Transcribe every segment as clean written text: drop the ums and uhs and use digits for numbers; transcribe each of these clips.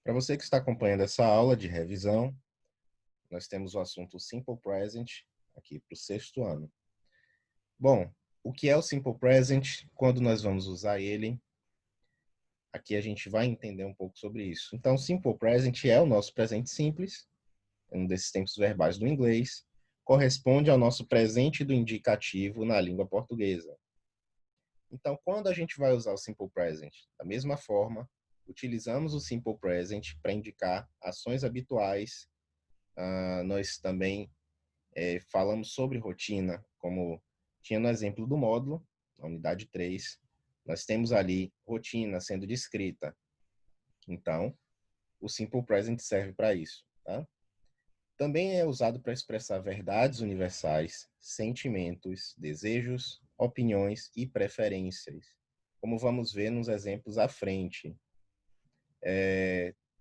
Para você que está acompanhando essa aula de revisão, nós temos o assunto Simple Present aqui para o sexto ano. Bom, o que é o Simple Present? Quando nós vamos usar ele? Aqui a gente vai entender um pouco sobre isso. Então, Simple Present é o nosso presente simples, um desses tempos verbais do inglês, corresponde ao nosso presente do indicativo na língua portuguesa. Então, quando a gente vai usar o Simple Present? Da mesma forma, utilizamos o Simple Present para indicar ações habituais. Nós também falamos sobre rotina, como tinha no exemplo do módulo, na unidade 3, nós temos ali rotina sendo descrita. Então, o Simple Present serve para isso. Tá? Também é usado para expressar verdades universais, sentimentos, desejos, opiniões e preferências, como vamos ver nos exemplos à frente.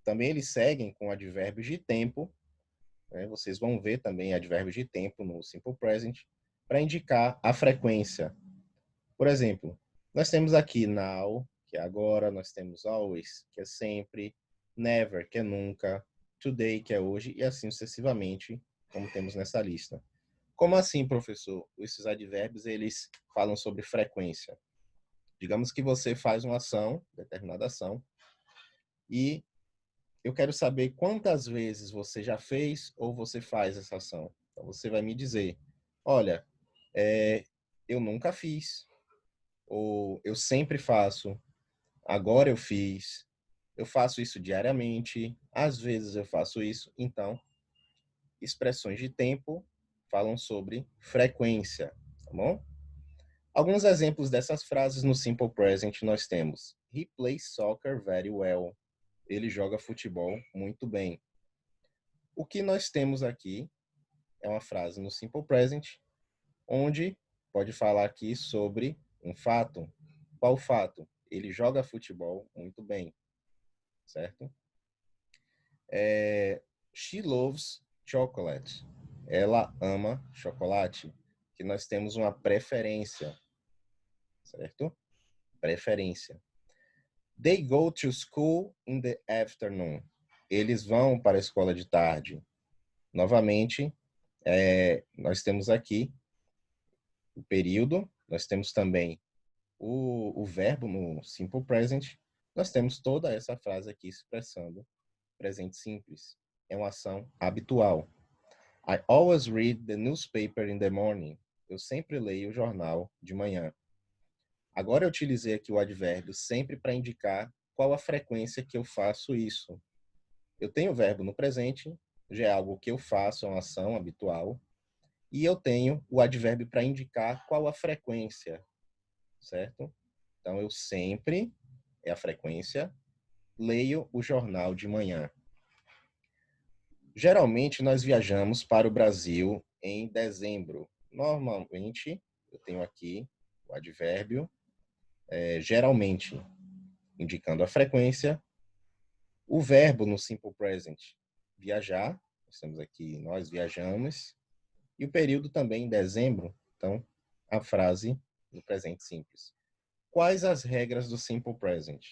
Também eles seguem com advérbios de tempo, né? Vocês vão ver também advérbios de tempo no Simple Present, para indicar a frequência. Por exemplo, nós temos aqui now, que é agora, nós temos always, que é sempre, never, que é nunca, today, que é hoje, e assim sucessivamente, como temos nessa lista. Como assim, professor? Esses advérbios, eles falam sobre frequência. Digamos que você faz uma ação, determinada ação, e eu quero saber quantas vezes você já fez ou você faz essa ação. Então, você vai me dizer, olha, eu nunca fiz, ou eu sempre faço, agora eu fiz, eu faço isso diariamente, às vezes eu faço isso. Então, expressões de tempo falam sobre frequência, tá bom? Alguns exemplos dessas frases no Simple Present nós temos: He plays soccer very well. Ele joga futebol muito bem. O que nós temos aqui é uma frase no Simple Present, onde pode falar aqui sobre um fato. Qual fato? Ele joga futebol muito bem, certo? She loves chocolate. Ela ama chocolate. Que nós temos uma preferência, certo? Preferência. They go to school in the afternoon. Eles vão para a escola de tarde. Novamente, nós temos aqui o período, nós temos também o verbo no simple present, nós temos toda essa frase aqui expressando presente simples. É uma ação habitual. I always read the newspaper in the morning. Eu sempre leio o jornal de manhã. Agora eu utilizei aqui o advérbio sempre para indicar qual a frequência que eu faço isso. Eu tenho o verbo no presente, já é algo que eu faço, é uma ação habitual, e eu tenho o advérbio para indicar qual a frequência, certo? Então, eu sempre, é a frequência, leio o jornal de manhã. Geralmente, nós viajamos para o Brasil em dezembro. Normalmente, eu tenho aqui o advérbio, geralmente, indicando a frequência. O verbo no simple present, viajar. Nós temos aqui, nós viajamos. E o período também em dezembro. Então, a frase no presente simples. Quais as regras do simple present?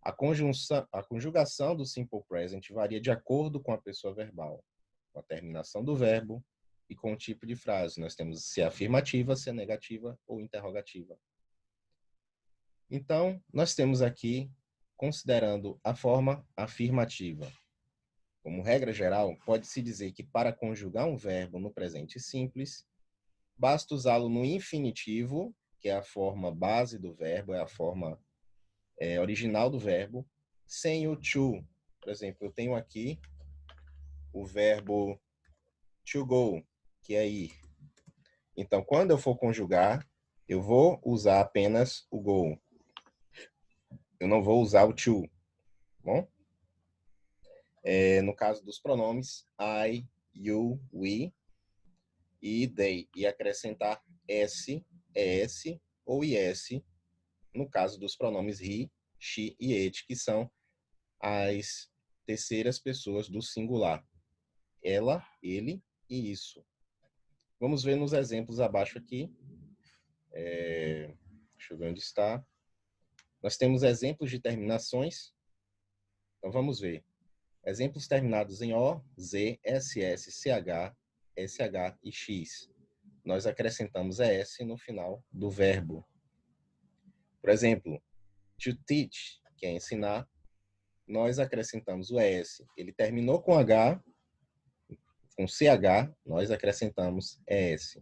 A conjugação do simple present varia de acordo com a pessoa verbal, com a terminação do verbo e com o tipo de frase. Nós temos se é afirmativa, se é negativa ou interrogativa. Então, nós temos aqui, considerando a forma afirmativa. Como regra geral, pode-se dizer que para conjugar um verbo no presente simples, basta usá-lo no infinitivo, que é a forma base do verbo, é a forma original do verbo, sem o to. Por exemplo, eu tenho aqui o verbo to go, que é ir. Então, quando eu for conjugar, eu vou usar apenas o go. Eu não vou usar o to. Bom? No caso dos pronomes, I, you, we e they. E acrescentar s, es ou is, no caso dos pronomes he, she e it, que são as terceiras pessoas do singular. Ela, ele e isso. Vamos ver nos exemplos abaixo aqui. Deixa eu ver onde está. Nós temos exemplos de terminações. Então, vamos ver. Exemplos terminados em O, Z, SS, CH, SH e X. Nós acrescentamos ES no final do verbo. Por exemplo, to teach, que é ensinar, nós acrescentamos o ES. Ele terminou com H, com CH, nós acrescentamos ES.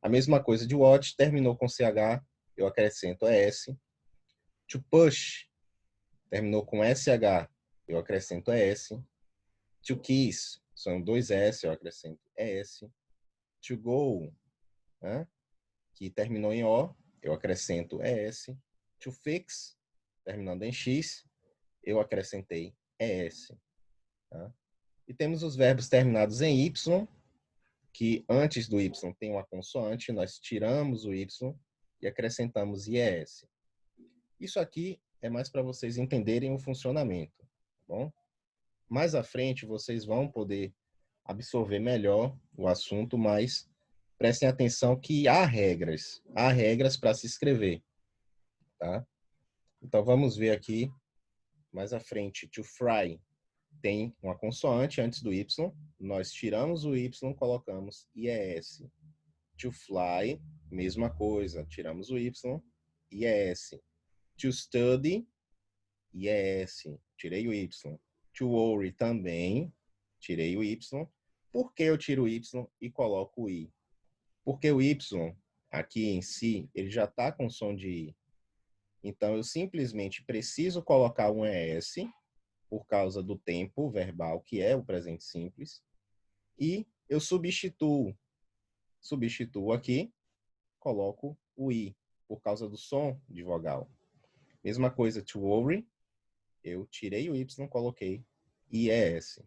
A mesma coisa de watch, terminou com CH, eu acrescento ES. To push, terminou com SH, eu acrescento ES. To kiss, são dois S, eu acrescento ES. To go, né, que terminou em O, eu acrescento ES. To fix, terminando em X, eu acrescentei ES. Tá? E temos os verbos terminados em Y, que antes do Y tem uma consoante, nós tiramos o Y e acrescentamos IES. Isso aqui é mais para vocês entenderem o funcionamento, tá bom? Mais à frente vocês vão poder absorver melhor o assunto, mas prestem atenção que há regras para se escrever, tá? Então vamos ver aqui mais à frente. To fry tem uma consoante antes do Y, nós tiramos o Y, colocamos IES. To fly, mesma coisa, tiramos o Y, IES. To study, IES, tirei o Y. To worry também, tirei o Y. Por que eu tiro o Y e coloco o I? Porque o Y, aqui em si, ele já está com som de I. Então, eu simplesmente preciso colocar um ES, por causa do tempo verbal, que é o presente simples, e eu substituo aqui, coloco o I, por causa do som de vogal. Mesma coisa, to worry, eu tirei o Y, coloquei IES.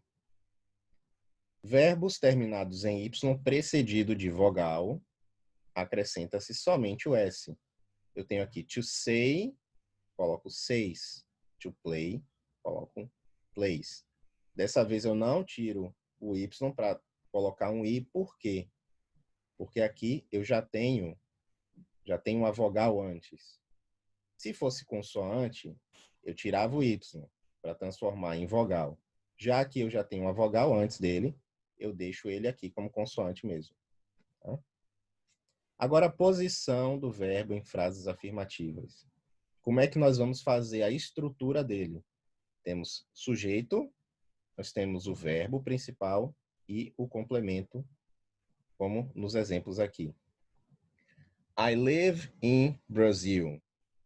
Verbos terminados em Y precedido de vogal, acrescenta-se somente o S. Eu tenho aqui to say, coloco says. To play, coloco plays. Dessa vez eu não tiro o Y para colocar um I, por quê? Porque aqui eu já tenho uma vogal antes. Se fosse consoante, eu tirava o Y para transformar em vogal. Já que eu já tenho uma vogal antes dele, eu deixo ele aqui como consoante mesmo. Tá? Agora, a posição do verbo em frases afirmativas. Como é que nós vamos fazer a estrutura dele? Temos sujeito, nós temos o verbo principal e o complemento, como nos exemplos aqui. I live in Brazil.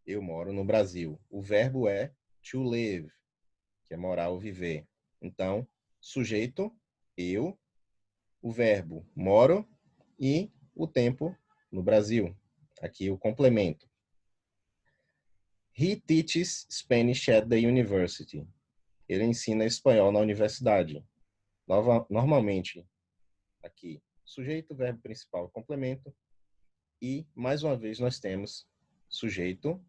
Eu moro no Brasil. O verbo é to live, que é morar ou viver. Então, sujeito, eu, o verbo moro e o tempo no Brasil. Aqui o complemento. He teaches Spanish at the university. Ele ensina espanhol na universidade. Normalmente, aqui, sujeito, verbo principal, complemento. E, mais uma vez, nós temos sujeito,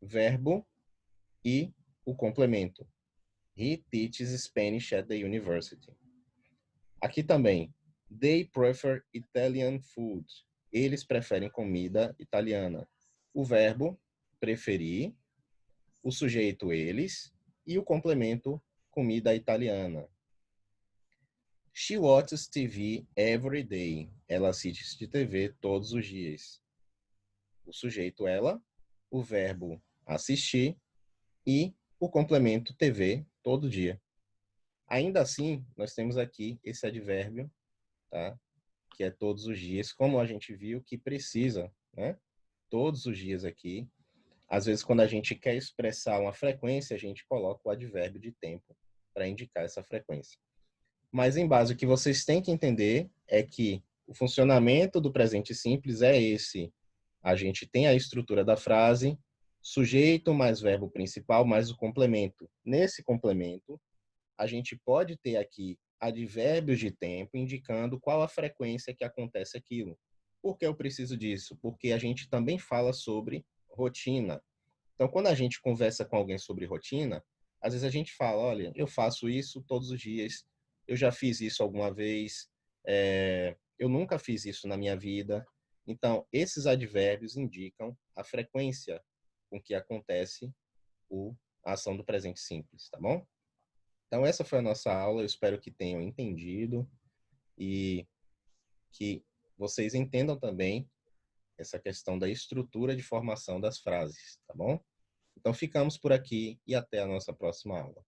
verbo e o complemento. He teaches Spanish at the university. Aqui também, they prefer Italian food. Eles preferem comida italiana. O verbo, preferir, o sujeito, eles, e o complemento, comida italiana. She watches TV every day. Ela assiste TV todos os dias. O sujeito, ela, o verbo, assistir, e o complemento, TV, todo dia. Ainda assim, nós temos aqui esse advérbio, tá? Que é todos os dias, como a gente viu que precisa, né? Todos os dias aqui. Às vezes, quando a gente quer expressar uma frequência, a gente coloca o advérbio de tempo para indicar essa frequência. Mas, em base, o que vocês têm que entender é que o funcionamento do presente simples é esse. A gente tem a estrutura da frase, sujeito mais verbo principal mais o complemento. Nesse complemento, a gente pode ter aqui advérbios de tempo indicando qual a frequência que acontece aquilo. Por que eu preciso disso? Porque a gente também fala sobre rotina. Então, quando a gente conversa com alguém sobre rotina, às vezes a gente fala, olha, eu faço isso todos os dias, eu já fiz isso alguma vez, eu nunca fiz isso na minha vida. Então, esses advérbios indicam a frequência com que acontece a ação do presente simples, tá bom? Então, essa foi a nossa aula. Eu espero que tenham entendido e que vocês entendam também essa questão da estrutura de formação das frases, tá bom? Então, ficamos por aqui e até a nossa próxima aula.